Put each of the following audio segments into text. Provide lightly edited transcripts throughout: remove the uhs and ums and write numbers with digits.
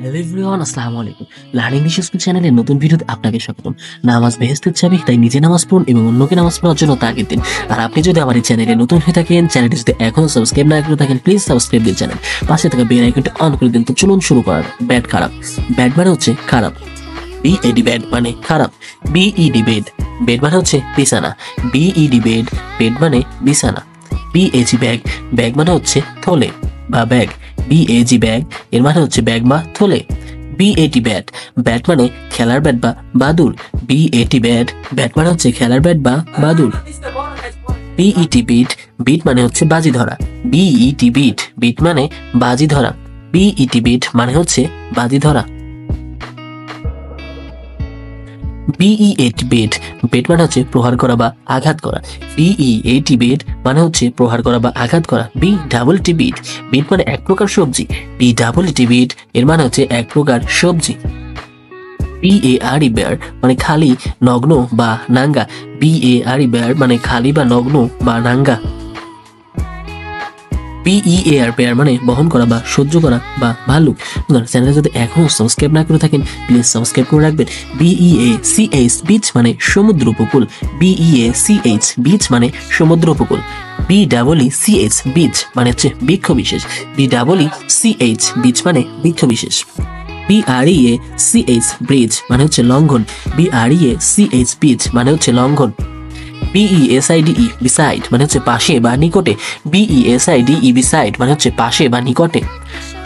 Hello everyone, আসসালামু আলাইকুম। Learning English school চ্যানেলের নতুন ভিডিওতে আপনাকে স্বাগতম। নামাজ বেহেশতের চাবি, তাই নিজে নামাজ পড়ুন এবং অন্যকে নামাজ পড়ার জন্য তাগিদ দিন। আর আপনি যদি আমার এই চ্যানেলে নতুন হয়ে থাকেন, চ্যানেলটি যদি এখনো সাবস্ক্রাইব না করে থাকেন, প্লিজ সাবস্ক্রাইব দিন চ্যানেল। পাশে থাকা বেল আইকনটি অন করে দিন। তো চলুন শুরু করা যাক। ব্যাড, খারাপ। ব্যাড মানে হচ্ছে খারাপ। বিএডি ব্যাড মানে খারাপ। বিইডি বেড, বেড মানে হচ্ছে বিছানা। বিইডি বেড, বেড মানে বিছানা। বিএজি ব্যাগ, ব্যাগ মানে হচ্ছে থলে বা ব্যাগ। বিএজি ব্যাগ এর মানে হচ্ছে ব্যাগ বা থলে। বিএটি ব্যাট, ব্যাট মানে খেলার ব্যাট বা বাদুর। বিএটি ব্যাট, ব্যাট মানে হচ্ছে খেলার ব্যাট বা বাদুর। বিইটি বিট, বিট মানে হচ্ছে বাজি ধরা। বিইটি বিট, বিট মানে বাজি ধরা। বিইটি বিট মানে হচ্ছে বাজি ধরা। বিইএটি বেট, বেট মানে হচ্ছে প্রহার করা বা আঘাত করা। বিইএটি বেট মানে হচ্ছে প্রহার করা বা আঘাত করা। B double T beat, beat মানে এক প্রকার সবজি। বি ডাবল টি বিট এর মানে হচ্ছে এক প্রকার সবজি। বিএআরই বেয়ার মানে খালি, নগ্ন বা নাঙ্গা। বিএআরই বেয়ার মানে খালি বা নগ্ন বা নাঙ্গা। বিইএআর পেয়ার মানে বহন করা বা সহ্য করা বা ভাল্লুক। চ্যানেলে যদি এখনো সাবস্ক্রাইব না করে থাকেন, প্লিজ সাবস্ক্রাইব করে রাখবেন। বিইএসিএইচ বিচ মানে সমুদ্র উপকূল। বিইএসিএইচ বিচ মানে সমুদ্র উপকূল। বিডাবলইসিএইচ বিচ মানে হচ্ছে বৃক্ষ বিশেষ। বিডাবলইসিএইচ বিচ মানে বৃক্ষ বিশেষ। বিআরইএসিএইচ ব্রিজ মানে হচ্ছে লঙ্ঘন। বিআরইএসিএইচ বিচ মানে হচ্ছে লঙ্ঘন। বিইএসআইডিই বিসাইড মানে হচ্ছে পাশে বা নিকটে। বিইএসআইডিই বিসাইড মানে হচ্ছে পাশে বা নিকটে।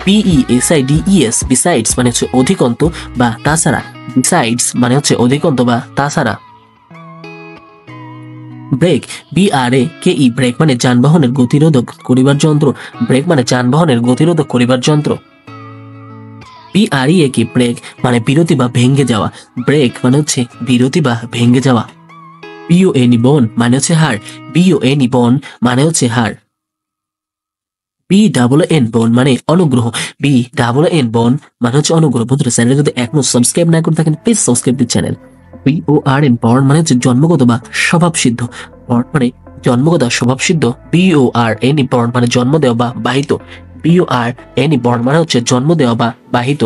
বিইএসআইডিইএস বিসাইডস মানে হচ্ছে অধিকন্ত বা তাছাড়া। বিসাইডস মানে হচ্ছে অধিকন্ত বা তাছাড়া। ব্রেক, বিআরএ কে ই ব্রেক মানে যানবাহনের গতিরোধক করিবার যন্ত্র। ব্রেক মানে যানবাহনের গতিরোধক করিবার যন্ত্র। বিআরইএ কি ব্রেক মানে বিরতি বা ভেঙে যাওয়া। ব্রেক মানে হচ্ছে বিরতি বা ভেঙে যাওয়া। বিওএনি বন মানে হচ্ছে হাড়। বিওএনি বন মানে হচ্ছে হাড়। বিডাবলএন বন মানে অনুগ্রহ। বিডাবলএন বন মানে হচ্ছে অনুগ্রহ। বন্ধুরা, চ্যানেলে যদি এখনো সাবস্ক্রাইব না করে থাকেন, প্লিজ সাবস্ক্রাইব দিন চ্যানেল। বিওআরএন বর্ন মানে হচ্ছে জন্মগত বা স্বভাবসিদ্ধ। বর্ন মানে জন্মগত স্বভাবসিদ্ধ। বিওআরএন বর্ন মানে জন্ম দেওয়া বা বাহিত। বিওআরএন বর্ন মানে হচ্ছে জন্ম দেওয়া বা বাহিত।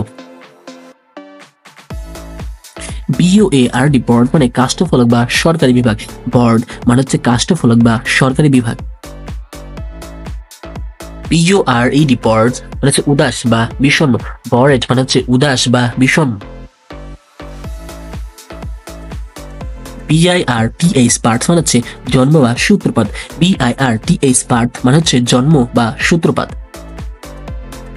বিওএআরডি বোর্ড মানে কাষ্ঠফলক বা সরকারি বিভাগ। বোর্ড মানে হচ্ছে কাষ্ঠফলক বা সরকারি বিভাগ। বিওআরইডি বোর্ড মানে হচ্ছে উদাস বা বিষণ্ণ। বরেড মানে হচ্ছে উদাস বা বিষণ্ণ। বিআইআরটিএইচ পার্থ মানে হচ্ছে জন্ম বা সূত্রপাত। বিআইআরটিএইচ পার্থ মানে হচ্ছে জন্ম বা সূত্রপাত।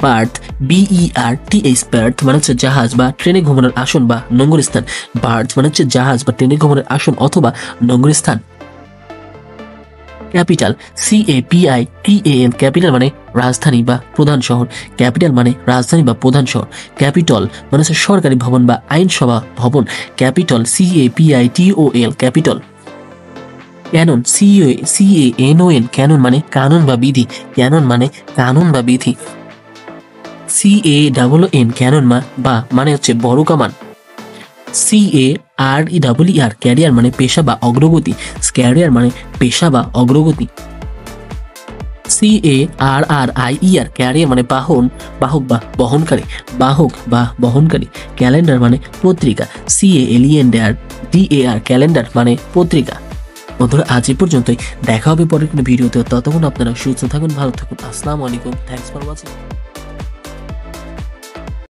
পার্থ, বিইআরটিএইচ পার্থ মানে হচ্ছে জাহাজ বা ট্রেনে ঘুমানোর আসন বা নোংর স্থান। বার্থ মানে হচ্ছে জাহাজ বা ট্রেনে ঘুমানোর আসন অথবা নোংর স্থান। ক্যাপিটাল, CAPITAL, ক্যাপিটাল মানে রাজধানী বা প্রধান শহর। ক্যাপিটাল মানে রাজধানী বা প্রধান শহর। ক্যাপিটল মানে হচ্ছে সরকারি ভবন বা আইনসভা ভবন। Capitol, CAPITOL, capitol. Canon, CANON, canon মানে কানুন বা বিধি। ক্যানন মানে কানুন বা বিধি। CANN, ক্যানন বা মানে হচ্ছে বড় কামান। CARER, ক্যারিয়ার মানে পেশা বা অগ্রগতি। ক্যারিয়ার মানে পেশা বা অগ্রগতি। CARRIER, ক্যারিয়ার মানে বাহক বা বহনকারী। বাহক বা বহনকারী। ক্যালেন্ডার মানে পত্রিকা। CALENDAR, ক্যালেন্ডার মানে পত্রিকা। বন্ধুরা, আজ এ পর্যন্তই। দেখা হবে পরের কোনো ভিডিওতে। ততক্ষণ আপনারা সুস্থ থাকুন, ভালো থাকুন। আসসালামু আলাইকুম। Thanks for watching.